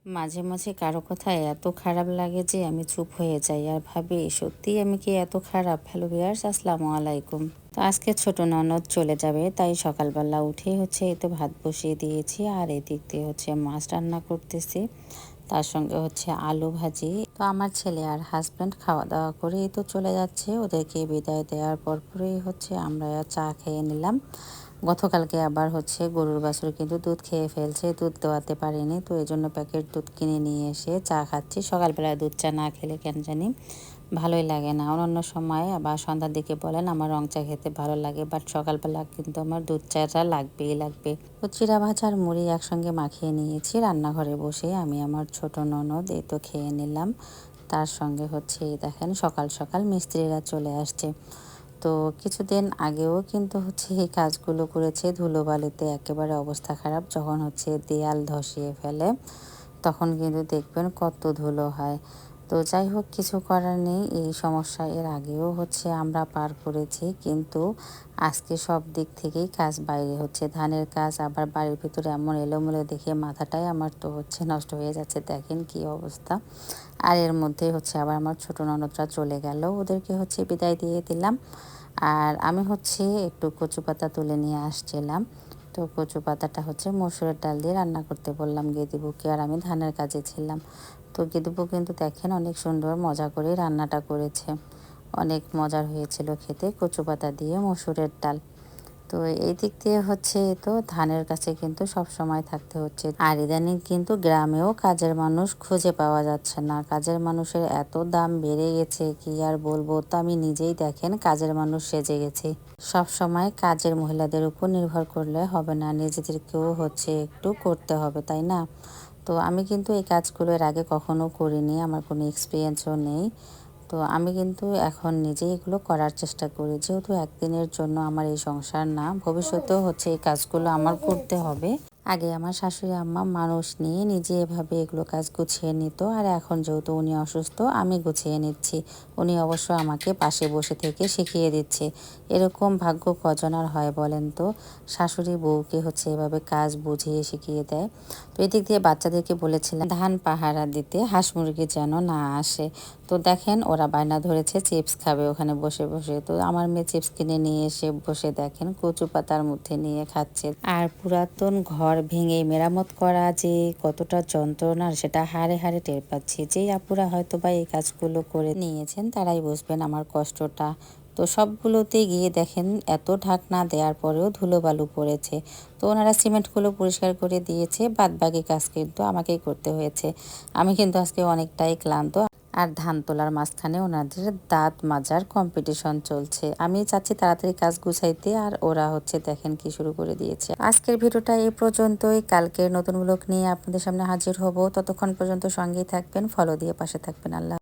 মাঝে মাঝে কারো কথায় এত খারাপ লাগে যে আমি চুপ হয়ে যাই আর ভাবি সত্যিই আমি কি এত খারাপ। হ্যালো ভিউয়ার্স, আসসালামু আলাইকুম। তো আজকে ছোট ননদ চলে যাবে, তাই সকালবেলা উঠে এই তো ভাত বসিয়ে দিয়েছি আর এদিক দিয়ে মাছ রান্না করতেছি। তার সঙ্গে আলু ভাজি। তো আমার ছেলে আর হাজব্যান্ড খাওয়া দাওয়া করে এই তো চলে যাচ্ছে। ওদেরকে বিদায় দেওয়ার পরপরই আমরা চা খেয়ে নিলাম। গতকালকে আবার গরুর বাছুর কিন্তু দুধ খেয়ে ফেলছে, দুধ দোয়াতে পারিনি, তো এই জন্য প্যাকেট দুধ কিনে নিয়ে এসে চা খাচ্ছি। সকালবেলায় দুধ চা না খেলে কেন জানি ভালোই লাগে না। অন্য সময় আবার সন্ধ্যার দিকে বলেন আমার রং চা খেতে ভালো লাগে, বাট সকালবেলা কিন্তু আমার দুধ চাটা লাগবেই লাগবে। তো চিড়া ভাজার মুড়ি একসঙ্গে মাখিয়ে নিয়েছি রান্নাঘরে বসে। আমি আমার ছোট ননদ এই তো খেয়ে নিলাম। তার সঙ্গে এই দেখেন সকাল সকাল মিস্ত্রিরা চলে আসছে। তো কিছুদিন আগেও কিন্তু এই কাজগুলো করেছে, ধুলোবালিতে একেবারে অবস্থা খারাপ। যখন দেয়াল ধসিয়ে ফেলে তখন কিন্তু দেখবেন কত ধুলো হয়। তো যাই হোক, কিছু করার নেই, এই সমস্যা এর আগেও আমরা পার করেছি, কিন্তু আজকে সব দিক থেকেই কাজ বাইরে ধানের কাজ, আবার বাড়ির ভিতরে এমন এলোমেলো দেখে মাথাটাই আমার তো নষ্ট হয়ে যাচ্ছে। দেখেন কি অবস্থা। আর এর মধ্যে আবার আমার ছোট ননদরা চলে গেল, ওদেরকে বিদায় দিয়ে দিলাম। আর আমি একটু কচু পাতা তুলে নিয়ে আসছিলাম। তো কচু পাতাটা মসুরের ডাল দিয়ে রান্না করতে বললাম গেদিবুকে, আর আমি ধানের কাজে ছিলাম। তো গেদিবু কিন্তু দেখেন অনেক সুন্দর মজা করে রান্নাটা করেছে, অনেক মজার হয়েছিল খেতে কচু পাতা দিয়ে মসুরের ডাল। তো এই দিক দিয়ে তো ধানের কাছে কিন্তু সব সময় থাকতে হচ্ছে। আর ইদানিং কিন্তু গ্রামেও কাজের মানুষ খুঁজে পাওয়া যাচ্ছে না। কাজের মানুষের এত দাম বেড়ে গেছে কি আর বলবো। তো আমি নিজেই দেখেন কাজের মানুষ সেজে গেছি। সব সময় কাজের মহিলাদের উপর নির্ভর করলে হবে না, নিজেদেরকেও একটু করতে হবে, তাই না? তো আমি কিন্তু এই কাজগুলো এর আগে কখনো করিনি, আমার কোনো এক্সপিরিয়েন্সও নেই। তো আমি কিন্তু এখন নিজেই এগুলো করার চেষ্টা করি, যেহেতু একদিনের জন্য আমার এই সংসার না, ভবিষ্যতেও এই কাজগুলো আমার করতে হবে। আগে আমার শাশুড়ি আম্মা মানুষ নিয়ে নিজে এভাবে এগুলো কাজ গুছিয়ে নিত, আর এখন যেহেতু উনি অসুস্থ আমি গুছিয়ে নিচ্ছি। উনি অবশ্য আমাকে পাশে বসে থেকে শিখিয়ে দিচ্ছে। এরকম ভাগ্য কজন আর হয় বলেন তো, শাশুড়ি বউকে এভাবে কাজ বুঝিয়ে শিখিয়ে দেয়। তো এদিক দিয়ে বাচ্চাদেরকে বলেছিলাম ধান পাহারা দিতে, হাঁস মুরগি যেন না আসে। তো দেখেন ওরা বায়না ধরেছে চিপস খাবে ওখানে বসে বসে। তো আমার মেয়ে চিপস কিনে নিয়ে এসে বসে দেখেন কচু পাতার মধ্যে নিয়ে খাচ্ছে। আর পুরাতন ঘর ভেঙে মেরামত করা যে কতটা যন্ত্রণার, সেটা হাড়ে হাড়ে টের পাচ্ছি। যেই আপুরা হয়তো বা এই কাজগুলো করে নিয়েছেন তারাই বুঝবেন আমার কষ্টটা। তো সবগুলোতে গিয়ে দেখেন এত ঢাকনা দেওয়ার পরেও ধুলোবালু পড়েছে। তো ওনারা সিমেন্টগুলো পরিষ্কার করে দিয়েছে, বাদ বাকি কাজ কিন্তু আমাকেই করতে হয়েছে। আমি কিন্তু আজকে অনেকটাই ক্লান্ত। আর ধান তোলার মাঝখানে ওনাদের দাঁত মাজার কম্পিটিশন চলছে। আমি চাচ্ছি তাড়াতাড়ি কাজ গুছাইতে, আর ওরা দেখেন কি শুরু করে দিয়েছে। আজকের ভিডিওটা এই পর্যন্তই, কালকের নতুন ব্লগ নিয়ে আপনাদের সামনে হাজির হব। ততক্ষণ পর্যন্ত সঙ্গেই থাকবেন, ফলো দিয়ে পাশে থাকবেন। আল্লাহ।